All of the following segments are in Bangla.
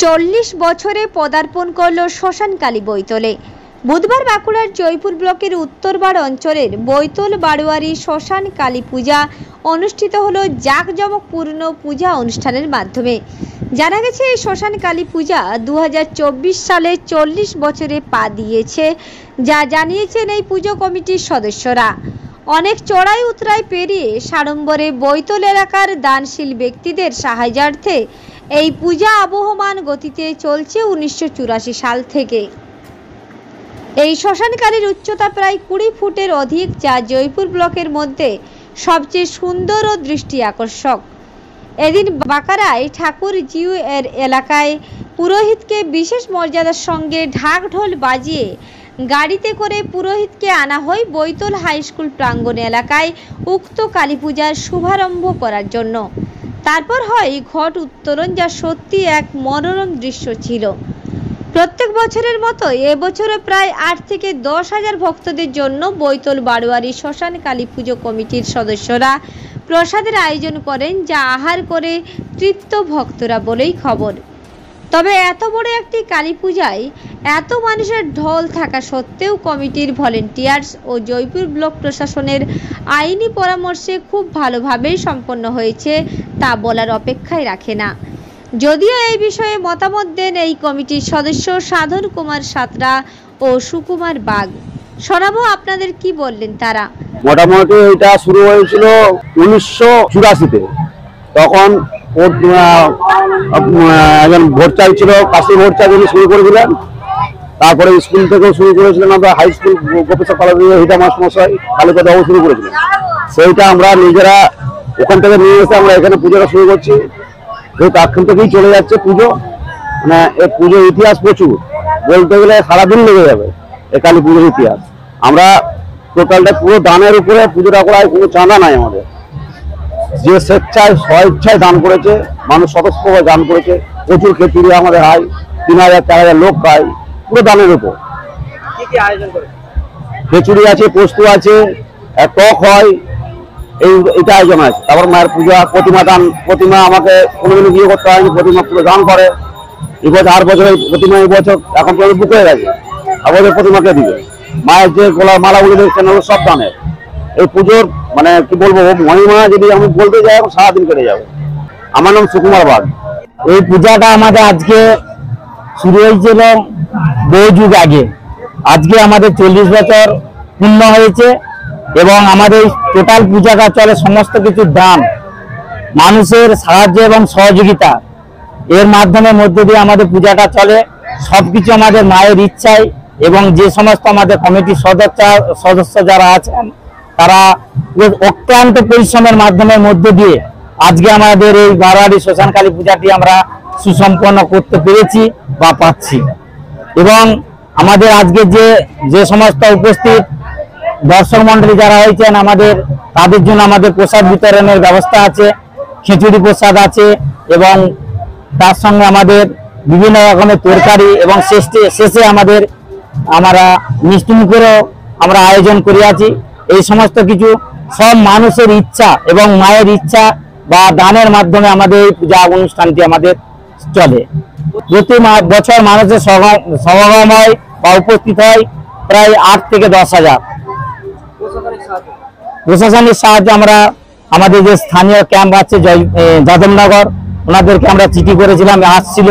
40 বছরে পদার্পণ করল শ্মশানকালী বৈতলে। বুধবার বাঁকুড়ার জয়পুর ব্লকের উত্তরবাড় অঞ্চলের বৈতল বাড়োয়ারি শ্মশান কালী পূজা অনুষ্ঠিত হলো জাঁকজমকপূর্ণ পূজা অনুষ্ঠানের মাধ্যমে। জানা গেছে এই শ্মশান কালী পূজা 2024 সালে 40 বছরে পা দিয়েছে, যা জানিয়েছেন এই পুজো কমিটির সদস্যরা। অনেক চড়াই উতরাই পেরিয়ে সাড়ম্বরে বৈতল এলাকার দানশীল ব্যক্তিদের সাহায্যার্থে এই পূজা আবহমান গতিতে চলছে 1984 সাল থেকে। এই শ্মশানকালীর উচ্চতা প্রায় 20 ফুটের অধিক, যা জয়পুর ব্লকের মধ্যে সবচেয়ে সুন্দর ও দৃষ্টি আকর্ষক। এদিন বাঁকারায় ঠাকুর জিউ এর এলাকায় পুরোহিতকে বিশেষ মর্যাদার সঙ্গে ঢাক ঢোল বাজিয়ে গাড়িতে করে পুরোহিতকে আনা হয় বৈতল হাই স্কুল প্রাঙ্গণ এলাকায় উক্ত কালী পূজার শুভারম্ভ করার জন্য। তারপর হয় ঘট উত্তোলন, যা সত্যি এক মনোরম দৃশ্য ছিল। প্রত্যেক বছরের মতো এবছরও প্রায় 8 থেকে 10 হাজার ভক্তদের জন্য বৈতল বাড়োয়ারি শ্মশান কালী পুজো কমিটির সদস্যরা প্রসাদের আয়োজন করেন, যা আহার করে তৃপ্ত ভক্তরা বলেই খবর। তবে এত বড় একটি কালী পূজায় এত মানুষের ঢল থাকা সত্ত্বেও কমিটির ভলেন্টিয়ার্স ও জয়পুর ব্লক প্রশাসনের আইনি পরামর্শে খুব ভালোভাবেই সম্পন্ন হয়েছে তা বলার অপেক্ষায় রাখে না। যদিও এই বিষয়ে মতামত দেন এই কমিটির সদস্য সাধন কুমার সাতরা ও সুকুমার বাগ। শোনাবো আপনাদের কি বললেন তারা। মোটামুটি এটা শুরু হয়েছিল 1984-তে। তখন একজন ভোটচাই ছিল, কাশি ভোটচাই, যিনি শুরু করেছিলেন। তারপরে স্কুল থেকেও শুরু করেছিলেন, আমরা হাই স্কুল গোপেশ্বর কলেজে হিটা মাস্টারমশাই কালীপদাও শুরু করেছিলেন। সেইটা আমরা নিজেরা ওখান থেকে নিয়ে এসে আমরা এখানে পুজোটা শুরু করছি। তখন থেকেই চলে যাচ্ছে পুজো। মানে এই পুজোর ইতিহাস প্রচুর, বলতে গেলে সারাদিন লেগে যাবে এই কালী পুজোর ইতিহাস। আমরা টোটালটা পুরো দানের উপরে পুজোটা করা হয়, কোনো চাঁদা নাই আমাদের। যে স্বেচ্ছায় স্বইচ্ছায় দান করেছে, মানুষ স্বতঃস্ফূর্তভাবে দান করেছে। প্রচুর খিচুড়ি আমাদের হয়, 3000-4000 লোক খায়, পুরো দানের উপর। খিচুড়ি আছে, পোস্ত আছে, টক হয়, এইটা আয়োজন আছে। তারপর মায়ের পূজা, প্রতিমা দান। প্রতিমা আমাকে কোনোদিনও বিয়ে করতে হয়নি, প্রতিমা পুরো দান করে। এবছর 8 বছরের প্রতিমা, এই বছর এখন তো বুক হয়ে গেছে। আমাদের প্রতিমাকে দিবে। মায়ের যে গোলাপ মালাগুলি দেখছেন সব দানের। এই পুজোর মানে কি বলবো, মহিমা যদি আমি বলতে যাই এখন সারাদিন কেটে যাবে। আমার নাম সুকুমার বাগ। এই পূজাটা আমাদের আজকে শুরু হয়েছিল বহু যুগ আগে। আজকে আমাদের 40 বছর পূর্ণ হয়েছে এবং আমাদের টোটাল পূজাটা চলে সমস্ত কিছু দান, মানুষের সাহায্য এবং সহযোগিতা, এর মাধ্যমে মধ্যে দিয়ে আমাদের পূজাটা চলে। সবকিছু আমাদের মায়ের ইচ্ছায় এবং যে সমস্ত আমাদের কমিটির সদস্য যারা আছেন তারা অক্লান্ত পরিশ্রমের মাধ্যমে মধ্যে দিয়ে আজকে আমাদের এই বাড়োয়ারি শ্মশান কালী পূজাটি আমরা সুসম্পন্ন করতে পেরেছি বা পাচ্ছি। এবং আমাদের আজকে যে সমস্ত উপস্থিত দর্শক মন্ডলী যারা হয়েছেন, আমাদের তাদের জন্য আমাদের প্রসাদ বিতরণের ব্যবস্থা আছে, খিচুড়ি প্রসাদ আছে এবং তার সঙ্গে আমাদের বিভিন্ন রকমের তরকারি এবং শেষে আমরা মিষ্টিমুখেরও আমরা আয়োজন করিয়াছি। এই সমস্ত কিছু সব মানুষের ইচ্ছা এবং মায়ের ইচ্ছা বা দানের মাধ্যমে আমাদের এই পূজা অনুষ্ঠানটি আমাদের চলে। প্রতি বছর মানুষের সমাগম হয় বা উপস্থিত হয় প্রায় 8 থেকে 10 হাজার। প্রশাসনিক সাহায্যে আমরা আমাদের যে স্থানীয় ক্যাম্প আছে যাদবনগর, ওনাদেরকে আমরা চিঠি করেছিলাম, আসছিল।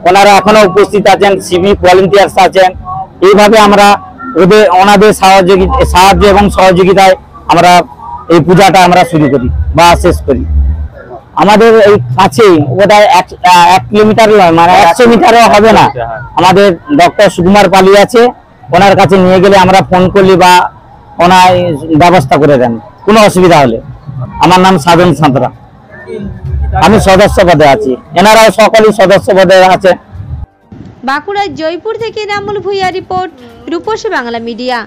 ওনারা এখনো উপস্থিত আছেন, সিভিক ভলেন্টিয়ার্স আছেন। এইভাবে আমরা ওনাদের সাহায্য এবং সহযোগিতায় আমরা এই পূজাটা আমরা শুরু করি বা শেষ করি। আমাদের এই কাছেই, ওটা 1 কিলোমিটার মানে 100 মিটারও হবে না, আমাদের ডক্টর সুকুমার পালি আছে। ওনার কাছে নিয়ে গেলে আমরা ফোন করলি বা ওনার ব্যবস্থা করে দেন কোনো অসুবিধা হলে। আমার নাম সাধন সাঁতরা, আমি সদস্য পদে আছি, এনারাও সকলেই সদস্য পদে আছে। বাঁকুড়ার জয়পুর থেকে নামুল ভুইয়া রিপোর্ট, রূপসী বাংলা মিডিয়া।